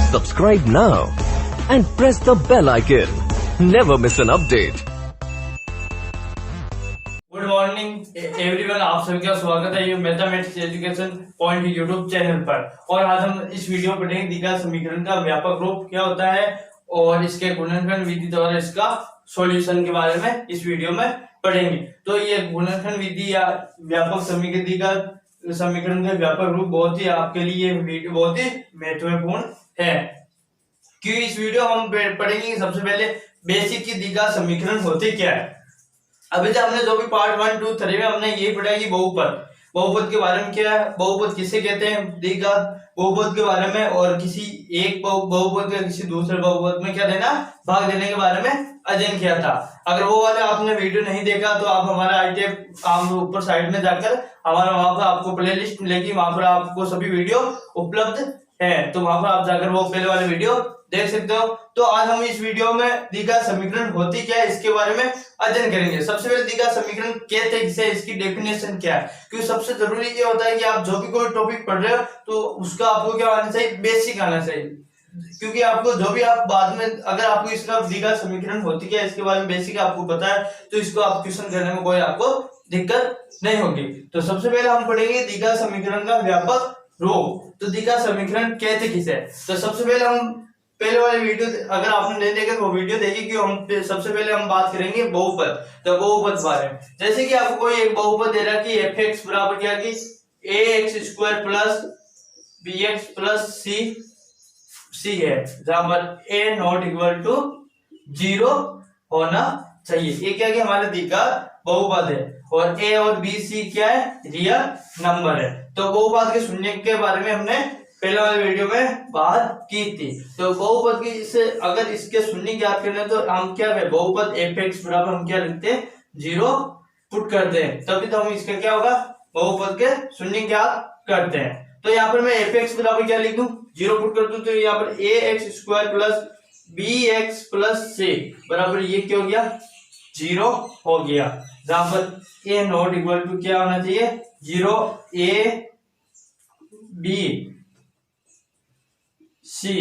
Subscribe now and press the bell icon. Never miss an update. Good morning everyone, आप सभी का स्वागत है ये mathematics education point YouTube channel पर। और आज हम इस वीडियो में पढ़ेंगे द्विघात समीकरण का व्यापक रूप क्या होता है और इसके गुणनखंड विधि द्वारा इसका सॉल्यूशन के बारे में इस वीडियो में पढ़ेंगे। तो ये गुणनखंड विधि या व्यापक समीकरण का व्यापक रूप बहुत ही आपके लिए वीडियो बहुत ही महत्वपूर्ण है, क्योंकि इस वीडियो हम पढ़ेंगे सबसे पहले बेसिक की द्विघात समीकरण होते क्या है। अभी तक हमने जो भी पार्ट 1, 2, 3 में हमने ये पढ़ा कि बहुपद के बारे में क्या है, बहुपद किसे कहते हैं, द्विघात बहुपद के बारे में और किसी एक बहुपद का किसी दूसरे बहुपद में क्या देना, भाग देने के बारे में अध्ययन किया था। अगर वो वाले आपने वीडियो नहीं देखा तो आप हमारा ITF आप ऊपर साइड में जाकर हमारा वहां पर आपको प्लेलिस्ट मिलेगी, वहां पर आपको सभी वीडियो उपलब्ध है, तो वहां पर आप जाकर वो पहले वाले वीडियो देख सकते हो। तो आज हम इस वीडियो में द्विघात समीकरण होती क्या है इसके बारे में अध्ययन करेंगे। सबसे पहले द्विघात समीकरण कहते हैं किसे, इसकी डेफिनेशन क्या है, क्योंकि सबसे जरूरी ये होता है कि आप जो भी कोई टॉपिक पढ़ रहे हो तो उसका आपको क्या आना चाहिए, बेसिक आना चाहिए। क्योंकि आपको जो भी आप बाद में अगर आपको इसका द्विघात समीकरण होती क्या है इसके बारे में बेसिक आपको पता है तो इसको आप क्वेश्चन करने में कोई आपको दिक्कत नहीं होगी। तो सबसे पहले हम पढ़ेंगे द्विघात समीकरण का व्यापक रूप। तो द्विघात समीकरण कहते किसे, तो सबसे पहले हम पहले वाले वीडियो अगर आपने नहीं देखा तो वो वीडियो देखिए कि हम सबसे पहले हम बात करेंगे बहुपद। तो बहुपद बारे में जैसे कि आपको कोई एक बहुपद दे रहा कि fx बराबर क्या कि ax² plus bx plus c है, जहां पर a नॉट इक्वल टू 0 होना चाहिए। ये क्या कि हमारे द्विघात बहुपद है और a और b c क्या है, रियल नंबर है। तो बहुपद के शून्य के बारे में हमने पहले वाले वीडियो में बात की थी। तो बहुपद की से अगर इसके शून्य ज्ञात करने तो हम क्या करें, बहुपद fx बराबर हम क्या लिखते हैं, 0 पुट करते हैं, तभी तो हम इसका क्या होगा, बहुपद के शून्य ज्ञात करते हैं। तो यहाँ पर मैं fx बराबर क्या लिख दूं, 0 पुट कर दूं, तो यहाँ पर ax² plus bx plus c बराबर ये क्या हो गया, 0 हो गया, जहां पर a नॉट इक्वल टू क्या होना चाहिए, 0 a b c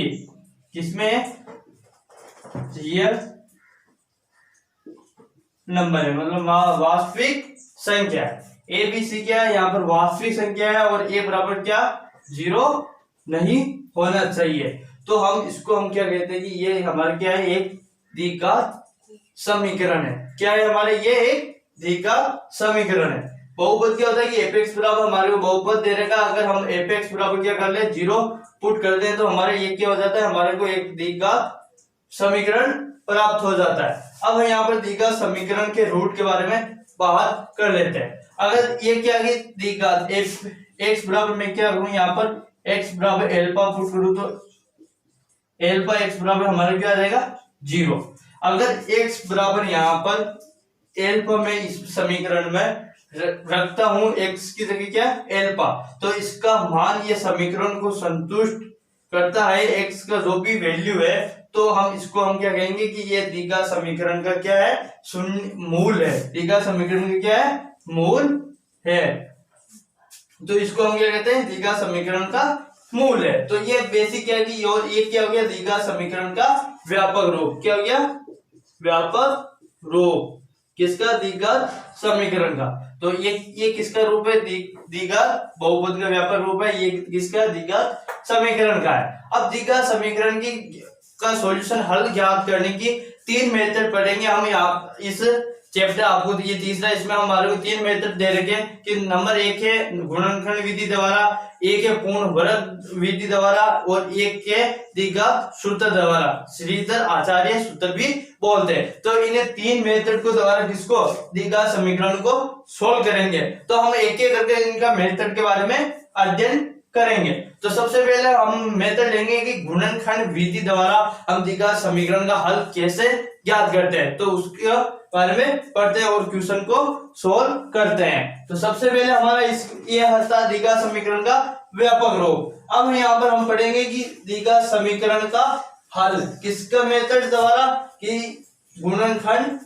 किसमें, रियल नंबर है, मतलब वास्तविक संख्या है। ए बी सी क्या है, यहाँ पर वास्तविक संख्या है और ए बराबर क्या, 0 नहीं होना चाहिए। तो हम इसको हम क्या कहते हैं कि ये हमारा क्या है, एक द्विघात समीकरण है। क्या है हमारे, ये एक द्विघात समीकरण है। बहुपद क्या होता है कि fx बराबर हमारे को बहुपद दे रहेगा, अगर हम fx बराबर क्या कर ले, 0 पुट कर दें तो हमारे ये क्या हो जाता है, हमारे को एक द्विघात समीकरण प्राप्त हो जाता है। अब हम यहाँ पर द्विघात समीकरण के रूट के बारे में बात कर लेते हैं। अगर ये क्या है द्विघात x बराबर मैं क्या करूं, यहाँ पर x बराबर एल्फा पुट करूं तो एल्फा x बराबर हमारा क्या आ जाएगा, 0। अगर x बराबर यहाँ पर एल्फा में इस समीकरण में रखता हूं x की जगह क्या, एल्फा, तो इसका मान ये समीकरण को संतुष्ट करता है, x का जो भी वैल्यू है, तो हम इसको हम क्या कहेंगे कि ये द्विघात समीकरण का क्या है, शून्य मूल है। द्विघात समीकरण का क्या है, मूल है। तो इसको हम क्या कहते हैं, द्विघात समीकरण का मूल है। तो ये बेसिक क्या है कि ये क्या हो गया, द्विघात समीकरण का व्यापक रूप। क्या हो गया, व्यापक रूप किसका, द्विघात समीकरण का। तो ये किसका रूप है, द्विघात बहुपद का व्यापक रूप है, ये किसका, द्विघात समीकरण का है। अब द्विघात समीकरण का सॉल्यूशन हल ज्ञात करने की 3 मेथड पढ़ेंगे हम यहाँ इस चैप्टर। आपको ये तीसरा, इसमें हमारे को 3 मेथड दे रखे हैं कि नंबर 1 है गुणनखंड विधि द्वारा, 1 है पूर्ण वर्ग विधि द्वारा और 1 के द्विघात सूत्र द्वारा। श्रीधर आचार्य सूत्र भी बोलते हैं। तो इन्हें 3 मेथड को द्वारा किसको, द्विघात समीकरण को सोल्व करेंगे। तो हम एक एक करके इनका मेथड के बारे में अध्ययन करेंगे। तो सबसे पहले हम मेथड लेंगे कि गुणनखंड विधि द्वारा हम द्विघात समीकरण का हल कैसे ज्ञात करते हैं, तो उसके बारे में पढ़ते हैं और क्वेश्चन को सोल्व करते हैं। तो सबसे पहले हमारा ये होता है द्विघात समीकरण का व्यापक रूप। अब यहाँ पर हम पढ़ेंगे कि द्विघात समीकरण का हल किसका मेथड द्वारा, कि गुणनखंड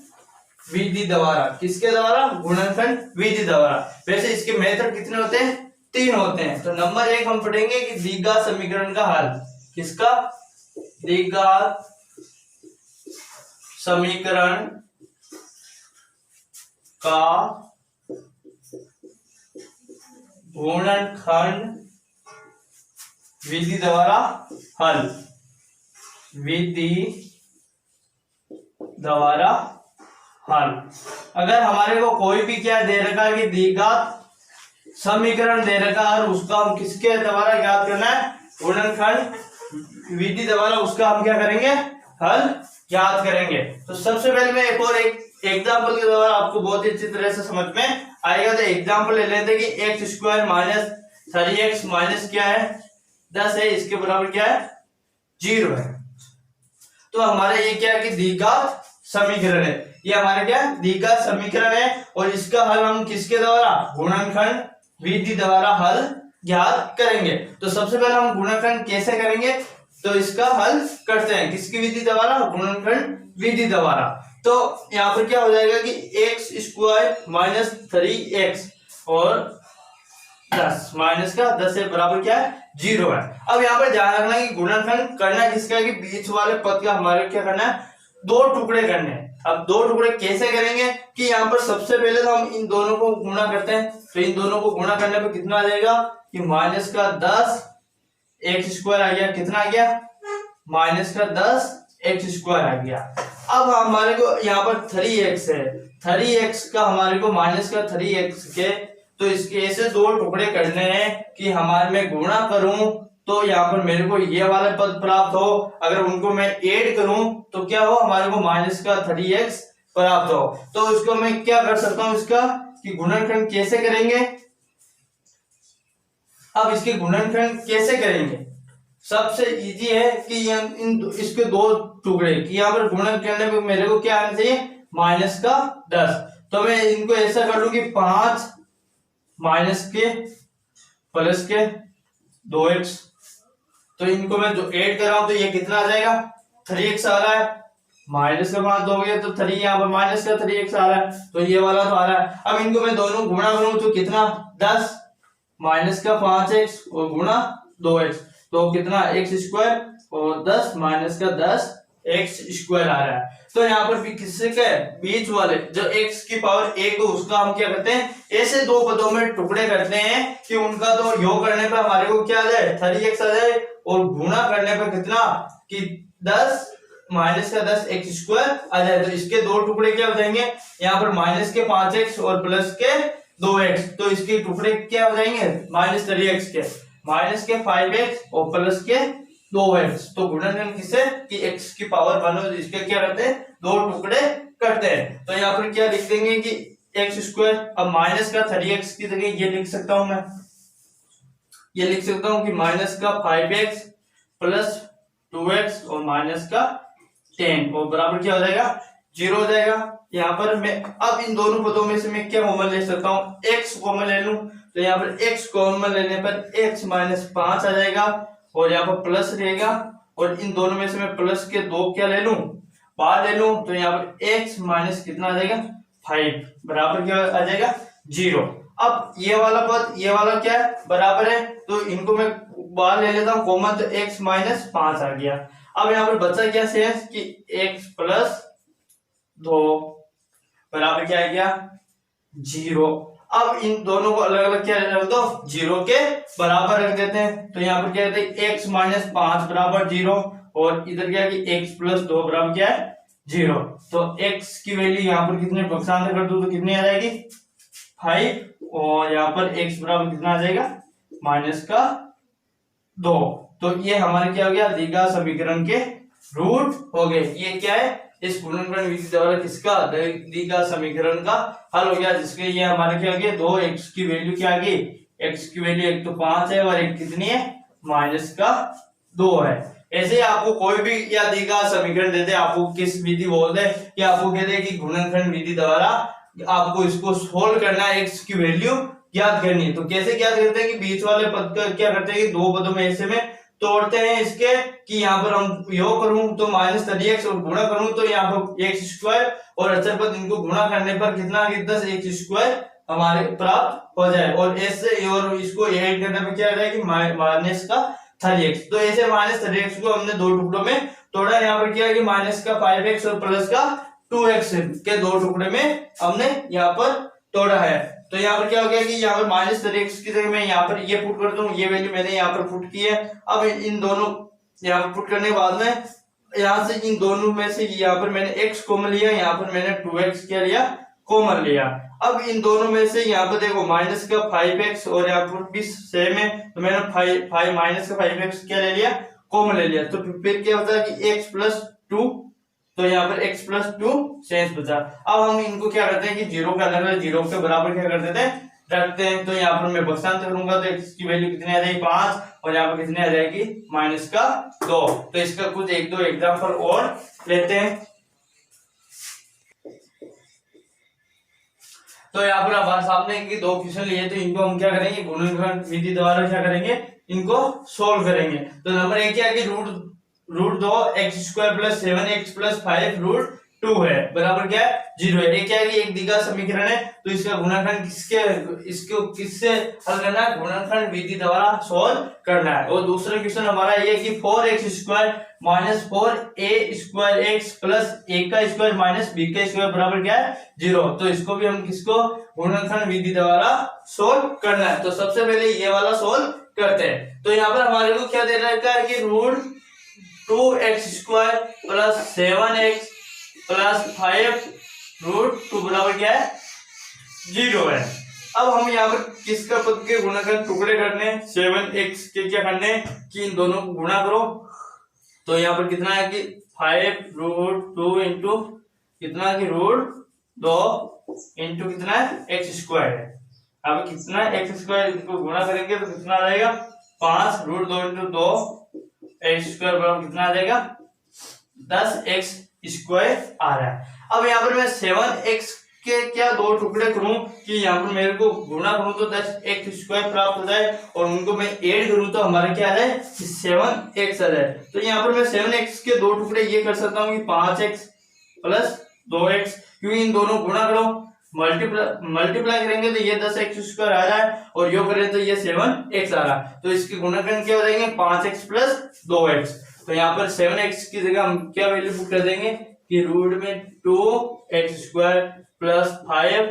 विधि द्वारा। किसके द्वारा, गुणनखंड विधि द्वारा। वैसे इसके मेथड कितने होते हैं, 3 होते हैं। तो नंबर 1 हम पढ़ेंगे कि द्विघात समीकरण का हल, किसका, द्विघात समीकरण का गुणनखंड विधि द्वारा हल, विधि द्वारा हल। अगर हमारे को कोई भी क्या दे रखा है कि द्विघात समीकरण दे रखा है और उसका हम किसके द्वारा ज्ञात करना है, गुणनखंड विधि द्वारा उसका हम क्या करेंगे, हल ज्ञात करेंगे। तो सबसे पहले मैं एक एग्जाम्पल के द्वारा आपको बहुत ही अच्छी तरह से समझ में आएगा। तो एग्जाम्पल ले लेते हैं कि x square minus 3x minus क्या है 10 है, इसके बराबर क्या है 0 है। तो हमारे ये क्या है कि द्विघात समीकरण है, ये हमारे क्या द्विघात समीकरण है और इसका हल हम किसके द्वारा, गुणनखंड विधि द्वारा हल ज्ञात करेंगे। तो सबसे पहले हम गुणनखंड कैसे करेंगे, तो इसका हल करते हैं किसकी विधि द्वारा, गुणनखंड विधि द्वारा। तो यहाँ पर क्या हो जाएगा कि एक्स स्क्वायर माइनस 3x और 10 माइनस का 10 से बराबर क्या है 0 है। अब यहाँ पर ध्यान रखना कि गुणनखंड करना किसका है कि बीच वाले पद का हमारे क्या करना है, दो टुकड़े करने हैं। अब दो टुकड़े कैसे करेंगे कि यहाँ पर सबसे पहले तो हम इन दोनों को गुणा करते हैं। तो इन दोनों को गुणा करने पर कितना आ जाएगा कि माइनस का 10 एक्स स्क्वायर आ गया, कितना आ गया माइनस का 10 एक्स स्क्वायर आ गया। अब हमारे को यहाँ पर 3x है, 3x का हमारे को माइनस का 3x के, तो इसके ऐसे दो टुकड़े करने हैं कि हमारे में गुणा करूं तो यहाँ पर मेरे को ये वाला पद प्राप्त हो, अगर उनको मैं ऐड करूं तो क्या हो, हमारे को माइनस का 3x प्राप्त हो। तो इसको मैं क्या कर सकता हूं इसका कि गुणनखंड कैसे करेंगे। अब इसके गुणनखंड कैसे करेंगे, सबसे इजी है कि इसके दो टुकड़े कि यहाँ पर गुणन करने पे मेरे को क्या आना चाहिए, माइनस का 10। तो मैं इनको ऐसा कर लूं कि 5 माइनस के प्लस के 2x, तो इनको मैं जो ऐड कर रहा हूं तो ये कितना आ जाएगा 3x आ रहा है, माइनस का 5 हो गया तो 3 यहाँ पर माइनस का 3x आ रहा है, तो ये वाला तो आ रहा है। अब इनको मैं दोनों गुणा करूं तो कितना 10 माइनस का 5x और गुणा 2x, तो कितना x स्क्वायर और 10 माइनस का 10 x स्क्वायर आ रहा है। तो यहाँ पर भी किससे क्या है, बीच वाले जो x की पावर 1 हो उसका हम क्या करते हैं, ऐसे दो पदों में टुकड़े करते हैं कि उनका तो योग करने पर हमारे को क्या आ जाए 3x आ जाए और गुणा करने पर कितना कि 10 माइनस का 10 एक्स स्क्वायर आ जाए। तो इसके दो टुकड़े क्या हो जाएंगे, यहाँ पर माइनस के 5x और प्लस के 2x, तो इसके टुकड़े क्या हो जाएंगे माइनस 3x के, माइनस के 5x और प्लस के 2x। तो गुणनखंड किससे कि x की पावर 1 हो, इसके क्या करते हैं दो टुकड़े करते हैं। तो यहाँ पर क्या लिख देंगे कि एक्स स्क्वायर, अब माइनस का 3x की जगह ये लिख सकता हूं मैं, ये लिख सकता हूं कि माइनस का 5x प्लस 2x और माइनस का 10 और बराबर क्या हो जाएगा 0 हो जाएगा। यहाँ पर मैं अब इन दोनों पदों में से मैं क्या कॉमन ले सकता हूँ, x कॉमन ले लूं, तो यहाँ पर x कॉमन लेने पर x माइनस 5 आ जाएगा और यहाँ पर प्लस रहेगा और इन दोनों में से मैं प्लस के 2 क्या ले लूं बाहर ले लूं, तो यहाँ पर x माइनस कितना आ जाएगा 5 बराबर क्या आ जाएगा 0। अब ये वाला पद ये वाला क्या है बराबर है, तो इनको मैं बाहर ले लेता हूँ कॉमन, तो x माइनस 5 आ गया। अब यहाँ पर बचा क्या शेष कि x प्लस 2 बराबर क्या आ गया 0। अब इन दोनों को अलग अलग क्या रख दो 0 के बराबर रख देते हैं, तो यहाँ पर क्या कहते हैं x माइनस 5 बराबर 0 और इधर क्या है कि x प्लस 2 बराबर क्या है 0। तो x की वैल्यू यहाँ पर कितने बक्सांतर कर दो तो कितनी आ जाएगी 5 और यहाँ पर x बराबर कितना आ जाएगा माइनस का 2। तो ये हमारे क्या हो गया द्विघात समीकरण के रूट हो गए। ये क्या है इस गुणनखंड विधि द्वारा किसका द्विघात समीकरण का हल हो गया, जिसके ये हमारे क्या हो गया 2x की वैल्यू क्या आ गई, x की वैल्यू एक तो 5 है और एक कितनी है माइनस का 2 है। ऐसे आपको कोई भी या द्विघात समीकरण देते आपको किस विधि बोलते हैं कि आपको कहते हैं कि गुणनखंड विधि द्वारा आपको इसको सोल्व करना है, x की वैल्यू ज्ञात करनी है। तो कैसे ज्ञात करते हैं कि बीच वाले पद का क्या करते हैं कि दो पदों में ऐसे में तोड़ते हैं इसके कि यहाँ पर हम योग करूं तो माइनस 3x और गुणा करूं तो यहाँ पर एक्स स्क्वायर और अचर पद इनको गुणा करने पर कितना 10 एक्स स्क्वायर हमारे प्राप्त हो जाए और ऐसे और इसको ऐड करने पर क्या आ जाएगी माइनस का 3x। तो ऐसे माइनस 3x को हमने दो टुकड़ों में तोड़ा। यहाँ पर क्या है कि माइनस का 5x और प्लस का 2x के दो टुकड़े में हमने यहाँ पर तोड़ा है। तो यहाँ पर क्या हो गया कि यहाँ पर माइनस 3x की जगह मैं यहाँ पर ये पुट कर दूं, ये वैल्यू मैंने यहाँ पर पुट की है। अब इन दोनों यहाँ पर पुट करने के बाद में यहाँ से इन दोनों में से यहाँ पर मैंने x कॉमन लिया, यहाँ पर मैंने 2x क्या लिया, कॉमन लिया। अब इन दोनों में से यहाँ पर देखो माइनस का 5x और यहाँ पर भी सेम है, तो मैंने 5 माइनस का 5x क्या ले लिया, कॉमन ले लिया। तो फिर क्या होता है कि x प्लस 2, तो यहाँ पर x प्लस 2 शेष बचा। अब हम इनको क्या करते हैं कि जीरो का अलग जीरो के बराबर क्या कर देते हैं, रखते हैं। तो यहाँ पर मैं बक्सांतर करूंगा तो x की वैल्यू कितनी आ जाएगी 5 और यहाँ पर कितनी आ जाएगी माइनस का 2। तो इसका कुछ एक दो एग्जाम्पल और लेते हैं। तो यहाँ पर हमारे सामने इनकी दो क्वेश्चन लिए, तो इनको हम क्या करेंगे, गुणनखंड विधि द्वारा क्या करेंगे, इनको सोल्व करेंगे। तो नंबर एक क्या है कि root 2 x square plus 7x plus 5 root 2 है बराबर क्या है 0 है। ये क्या है कि एक द्विघात समीकरण है, तो इसका गुणनखंड इसको किससे हल करना है, गुणनखंड विधि द्वारा सोल्व करना है। और दूसरा क्वेश्चन हमारा ये है कि 4x square minus 4a square x plus a का स्क्वायर माइनस b का स्क्वायर बराबर क्या है 0। तो इसको भी हम किसको गुणनखंड विधि द्वारा सोल्व करना है। तो सबसे पहले ये वाला सोल्व करते हैं। तो यहाँ पर हमारे को क्या दे रखा है कि root 2x square plus 7x plus 5 root 2 बराबर क्या है 0 है। अब हम यहाँ पर किसका पद के गुणनखंड टुकड़े करने, 7x के क्या करने कि इन दोनों को गुणा करो। तो यहाँ पर कितना है कि 5 रूट 2 इंटू कितना कि रूट 2 इंटू कितना है x स्क्वायर है। अब कितना x स्क्वायर, इनको गुणा करेंगे तो कितना आ जाएगा 5 रूट 2 इंटू 2 x स्क्वायर बराबर कितना आ जाएगा 10x स्क्वायर आ रहा है। अब यहाँ पर मैं 7x के क्या दो टुकड़े करूं कि यहाँ पर मेरे को गुणा करूं तो 10x स्क्वायर प्राप्त हो जाए और उनको मैं ऐड करूं तो हमारा क्या आ जाए 7x आ जाए। तो यहाँ पर मैं 7x के दो टुकड़े ये कर सकता हूँ कि 5x प्लस 2x, क्योंकि इन दोनों गुणा करो मल्टीप्लाई करेंगे तो ये 10x स्क्वायर आ रहा है और योग करें तो ये 7x आ रहा है। तो इसके गुणनखंड क्या हो जाएंगे 5x प्लस 2x। तो यहाँ पर 7x की जगह हम क्या वैल्यू पुट कर देंगे कि रूट में 2x स्क्वायर प्लस 5,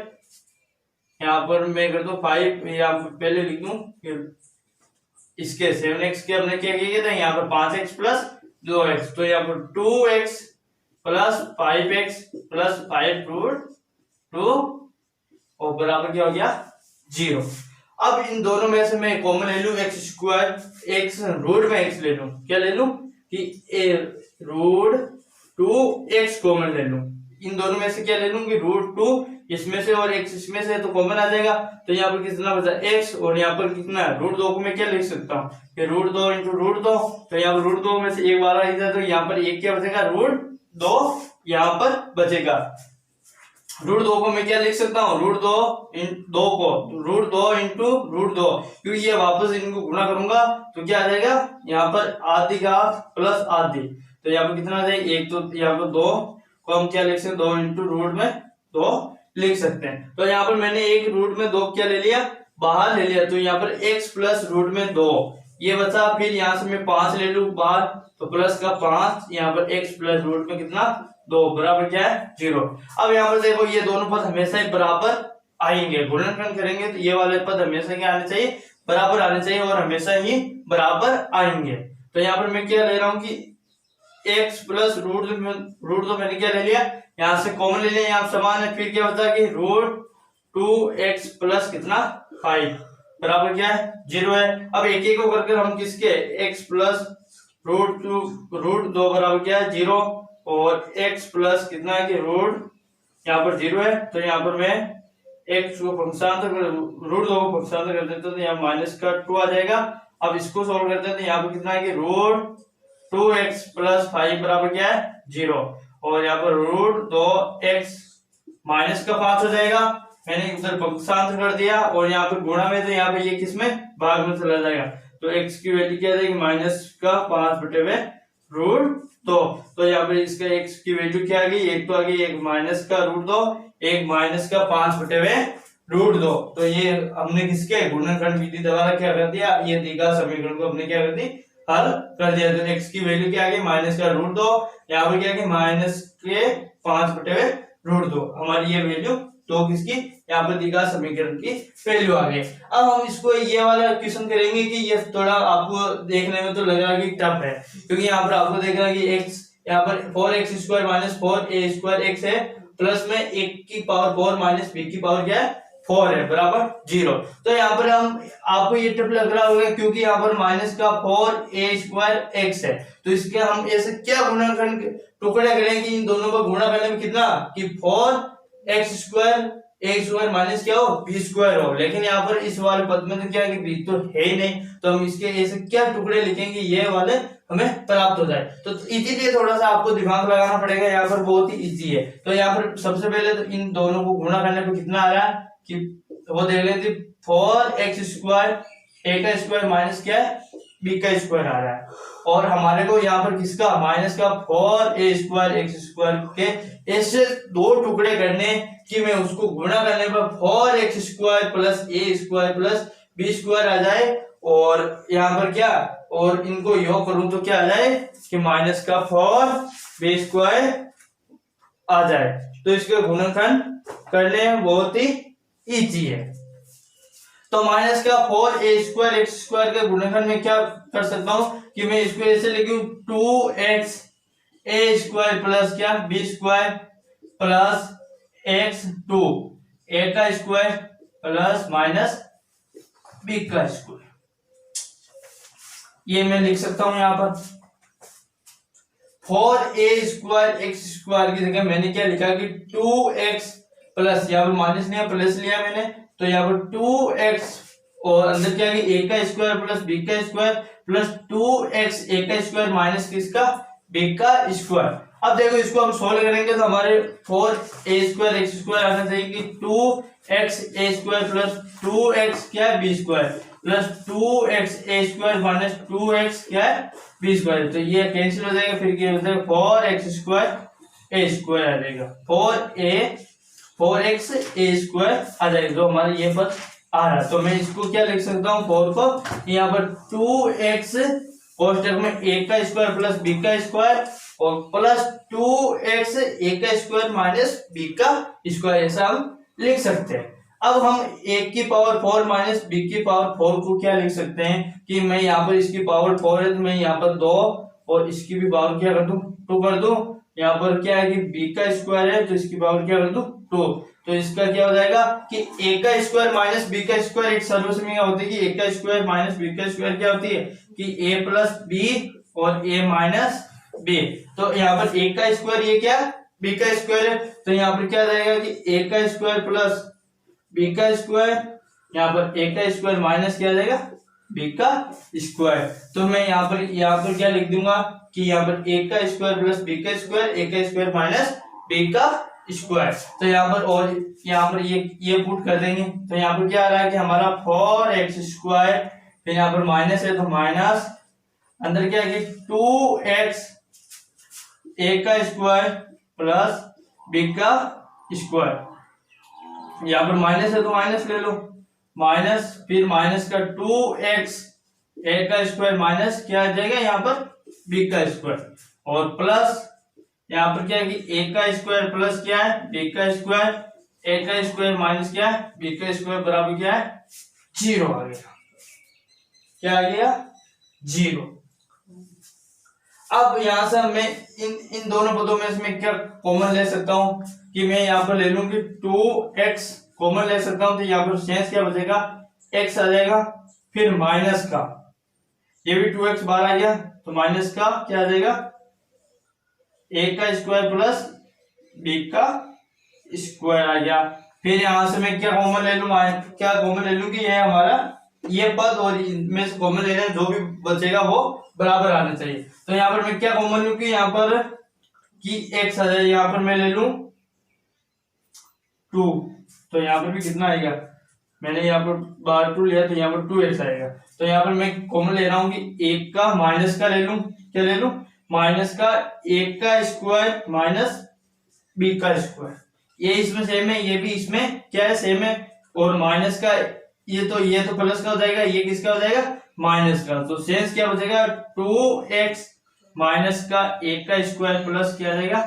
यहाँ पर मैं कर दू 5, यहाँ पर पहले लिख दूं इसके 7x के हमने क्या किया था यहाँ पर 5x प्लस 2x। तो यहाँ पर 2x plus 5x plus 5 root 2 और बराबर क्या हो गया 0। अब इन दोनों में से मैं कॉमन ले लूं x स्क्वायर, x रूट में x ले लूं, क्या ले लूं कि रूट 2x कॉमन ले लूं। इन दोनों में से क्या ले लूं कि रूट 2 इसमें से और x इसमें से, तो कॉमन आ जाएगा। तो यहाँ पर कितना बचा x और यहाँ पर कितना रूट 2 को मैं क्या लिख सकता हूँ कि रूट 2 इंटू रूट 2। तो यहाँ पर रूट 2 में से एक बार आ जाए तो यहाँ पर एक क्या बचेगा रूट 2 यहाँ पर बचेगा। रूट 2 को मैं क्या लिख सकता हूँ रूट 2 को रूट 2 इंटू रूट 2, क्योंकि ये वापस इनको गुणा करूंगा तो क्या आ जाएगा यहाँ पर आधी घात प्लस आधी। तो यहाँ पर कितना आ जाएगा एक, तो यहाँ पर 2 को हम क्या लिख सकते हैं 2 इंटू रूट में 2 लिख सकते हैं। तो यहाँ पर मैंने एक रूट में 2 क्या ले लिया बाहर ले लिया, तो यहाँ पर x प्लस रूट में 2 ये बचा। फिर यहाँ से मैं 5 ले लू बाहर तो प्लस का 5, यहाँ पर x प्लस रूट में कितना 2 बराबर क्या है 0। अब यहाँ पर देखो ये दोनों पद हमेशा ही बराबर आएंगे, गुणनखंड करेंगे तो ये वाले पद हमेशा क्या आने चाहिए बराबर आने चाहिए और हमेशा ही बराबर आएंगे। तो यहाँ पर मैं क्या ले रहा हूँ कि x प्लस रूट तो मैंने क्या ले लिया यहाँ से कॉमन ले लिया, यहाँ समान है। फिर क्या होता है कि रूट 2x प्लस कितना 5 बराबर क्या है 0 है। अब एक एक को करके हम किसके x प्लस रूट 2 बराबर क्या है 0 और x प्लस कितना है कि रूट यहाँ पर 0 है। तो यहाँ पर मैं x को फंक्शनांतर रूट 2 को फंक्शनांतर कर देते तो यहाँ माइनस का 2 आ जाएगा। अब इसको सॉल्व करते हैं तो यहाँ पर कितना है कि रूट 2x प्लस 5 बराबर क्या है 0 और यहाँ पर रूट 2x माइनस का 5 हो जाएगा। मैंने उधर फंक्शनांतर कर दिया और यहाँ पर गुणा में, तो यहाँ पे ये किस में भाग में चला जाएगा। तो x की वैल्यू क्या आ जाएगी माइनस का 5 बटे में रूट 2। तो यहाँ पे इसका x की वैल्यू क्या आ गई, एक तो आ गई एक माइनस का रूट 2, एक माइनस का 5 बटे में रूट 2। तो ये हमने किसके गुणनखंड विधि द्वारा क्या कर दिया, ये द्विघात समीकरण को हमने क्या कर दी हल कर दिया। तो x की वैल्यू क्या आ गई, माइनस का रूट 2, यहाँ पर क्या आ गई माइनस के 5/√2। हमारी ये वैल्यू तो किसकी, यहाँ पर दी गई समीकरण की वैल्यू आ गई। अब हम इसको ये वाला क्वेश्चन करेंगे कि ये थोड़ा आपको देखने में तो लग रहा है कि टफ है, क्योंकि यहाँ पर आपको देख रहा है कि x यहाँ पर 4x² माइनस 4a² x है, प्लस में 1 की पावर 4 माइनस b की पावर क्या है 4 है, बराबर 0। तो यहाँ पर हम आपको ये टफ लग रहा होगा क्योंकि यहाँ पर माइनस का 4a² x है, तो इसके हम ऐसे क्या गुणनखंड टुकड़े करें कि इन दोनों को गुणा करने में कितना कि 4x² a² माइनस क्या हो b² हो। लेकिन यहाँ पर इस वाले पद में तो क्या है कि b तो है ही नहीं, तो हम इसके ऐसे क्या टुकड़े लिखेंगे ये वाले हमें प्राप्त हो जाए। तो इसीलिए थोड़ा सा आपको दिमाग लगाना पड़ेगा, यहाँ पर बहुत ही इजी है। तो यहाँ पर सबसे पहले तो इन दोनों को गुणा करने पे कितना आ रहा है कि वो देख लेते 4x² a² माइनस क्या है b² आ रहा है, और हमारे को यहाँ पर किसका माइनस का 4a² x² के ऐसे दो टुकड़े करने कि मैं उसको गुणा करने पर 4x² plus a² plus b² आ जाए, और यहाँ पर क्या और इनको योग करूं तो क्या आ जाए कि माइनस का 4b² आ जाए। तो इसके गुणनखंड करने में बहुत ही इजी है। तो माइनस का 4a² x² के गुणनखंड में क्या कर सकता हूं कि मैं इसको ऐसे लिखूं 2x a² प्लस क्या b² plus x2 a² plus minus b²। ये मैं लिख सकता हूं यहाँ पर 4a² x² की जगह मैंने क्या लिखा कि 2x प्लस, यहाँ पर माइनस लिया प्लस लिया मैंने, तो यहाँ पर 2x और अंदर क्या है a² plus b² plus 2x a² minus किसका b²। अब देखो इसको हम सोल्व करेंगे तो हमारे 4a² x² आना चाहिए कि 2x a² प्लस 2x क्या है b² plus 2x a² minus 2x क्या है b²। तो ये कैंसिल हो जाएगा, फिर क्या हो जाएगा 4x² a² आ जाएगा, 4x a² आ जाएगा, जो हमारा ये पद आ रहा है। तो मैं इसको क्या लिख सकता हूँ 4 को यहाँ पर 2x कोष्टक में a² प्लस b² और plus 2x a² minus b², ऐसा हम लिख सकते हैं। अब हम a की पावर 4 माइनस b की पावर 4 को क्या लिख सकते हैं कि मैं यहाँ पर इसकी पावर 4 है तो मैं यहाँ पर 2 और इसकी भी पावर क्या कर दूं 2 कर दूं। यहाँ पर क्या है कि b² है तो इसकी पावर क्या कर दूं 2, तो इसका क्या हो जाएगा कि a² माइनस b² एक सर्वसम क्या होती है कि a² माइनस b² क्या होती है कि a प्लस b और a माइनस b। तो यहाँ पर a² ये क्या b² है, तो यहाँ पर क्या जाएगा कि a² प्लस b², यहाँ पर a² माइनस क्या जाएगा b²। तो मैं यहाँ पर क्या लिख दूंगा कि यहाँ पर a² plus b² a² minus b²। तो यहाँ पर और यहाँ पर ये पुट कर देंगे, तो यहाँ पर क्या आ रहा है कि हमारा 4x², फिर यहाँ पर माइनस है तो माइनस अंदर क्या है कि 2x a² प्लस b²। यहाँ पर माइनस है तो माइनस ले लो, माइनस फिर माइनस का 2x a² माइनस क्या आ जाएगा यहाँ पर b² और प्लस यहाँ पर क्या है कि a² प्लस क्या है b² a² माइनस क्या है b² बराबर क्या है 0 आ गया। क्या आ गया 0। अब यहां से मैं इन दोनों पदों में से मैं क्या कॉमन ले सकता हूं कि मैं यहाँ पर ले लूं कि 2x कॉमन ले सकता हूं, तो यहाँ पर शेष क्या बचेगा x आ जाएगा, फिर माइनस का ये भी 2x बाहर आ गया तो माइनस का क्या आ जाएगा a² प्लस b² आ गया। फिर यहां से मैं क्या कॉमन ले लूं कि ये हमारा ये पद और इनमें से कॉमन लेना जो भी बचेगा वो बराबर आना चाहिए। तो यहाँ पर मैं क्या कॉमन लूं कि यहाँ पर कि x आ जाए, यहाँ पर मैं ले लूं 2, तो यहाँ पर भी कितना आएगा मैंने यहाँ पर बार 2 लिया तो यहाँ पर 2x आएगा। तो यहाँ पर मैं कॉमन ले रहा हूं कि एक का माइनस का ले लूं, क्या ले लूं माइनस का a² माइनस b²। ये इसमें सेम है, ये भी इसमें क्या है सेम है, और माइनस का ये तो प्लस का हो जाएगा, ये किसका हो जाएगा माइनस का, तो शेष क्या बचेगा 2x माइनस का a का स्क्वायर प्लस क्या आ जाएगा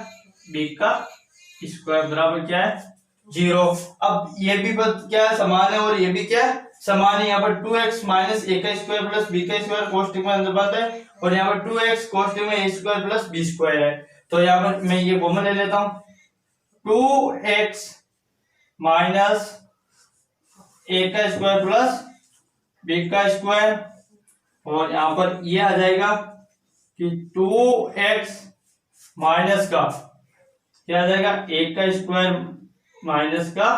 b का स्क्वायर बराबर क्या है 0। अब ये भी क्या है समान है और ये भी क्या है समान है। यहाँ पर 2x माइनस a का स्क्वायर प्लस b का स्क्वायर कोष्टक में अंदर बात है और यहाँ पर 2x कोष्टक में a square plus b square है। तो यहाँ पर मैं ये कॉमन ले लेता हूं 2x माइनस a का स्क्वायर प्लस b का स्क्वायर और यहाँ पर ये आ जाएगा कि 2x माइनस का क्या आ जाएगा a का स्क्वायर माइनस का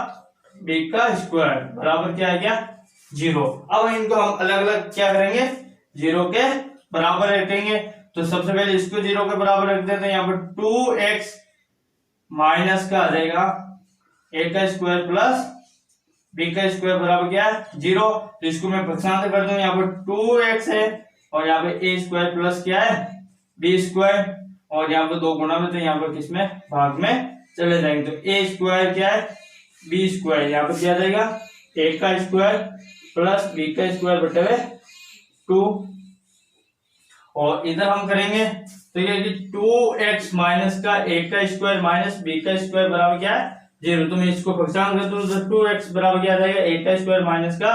b का स्क्वायर बराबर क्या आ गया 0। अब इनको हम अलग अलग क्या करेंगे 0 के बराबर रखेंगे। तो सबसे पहले इसको 0 के बराबर रख देते हैं। यहाँ पर 2x माइनस का आ जाएगा a का स्क्वायर प्लस b का स्क्वायर बराबर क्या है 0। तो इसको मैं पक्षांतर कर दूं, यहाँ पर 2x है और यहाँ पे a स्क्वायर प्लस क्या है b स्क्वायर और यहाँ पे 2 गुणा में, तो यहाँ पर किसमें भाग में चले जाएंगे। तो a स्क्वायर क्या है b स्क्वायर, यहाँ पर क्या आ जाएगा a का स्क्वायर प्लस b का स्क्वायर बटे हुए 2 और इधर हम करेंगे तो ये 2x माइनस का a का स्क्वायर माइनस b का स्क्वायर बराबर क्या है 0। तो मैं इसको पक्षांतर कर दूं तो 2x बराबर क्या आ जाएगा a का स्क्वायर माइनस का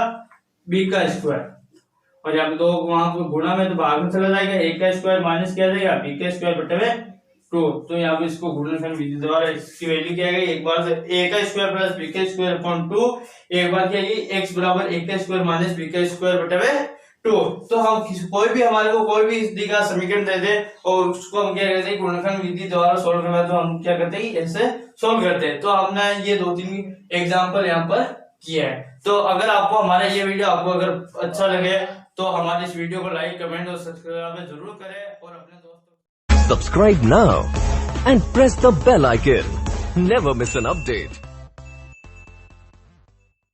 b का स्क्वायर और यहाँ पे 2 वहां पर गुणा में तो भाग में चला जाएगा a का स्क्वायर माइनस क्या आ जाएगा b का स्क्वायर बटे हुए 2। तो यहाँ पे इसको गुणनखंड विधि द्वारा इसकी वैल्यू क्या है एक बार से a का स्क्वायर प्लस b का स्क्वायर अपॉन 2, एक बार क्या है x बराबर a का स्क्वायर माइनस b का स्क्वायर बटे हुए 2। तो हम कोई भी हमारे को कोई भी इस दी का समीकरण दे दे और उसको हम क्या कहते हैं गुणनखंड विधि द्वारा सोल्व करना है, तो हम क्या करते हैं ऐसे सोल्व करते हैं। तो हमने ये 2-3 एग्जाम्पल यहाँ पर किया है। तो अगर आपको हमारा ये वीडियो आपको अगर अच्छा लगे तो हमारे इस वीडियो को लाइक कमेंट और सब्सक्राइब जरूर करें और अपने दोस्तों Subscribe now and press the bell icon. Never miss an update.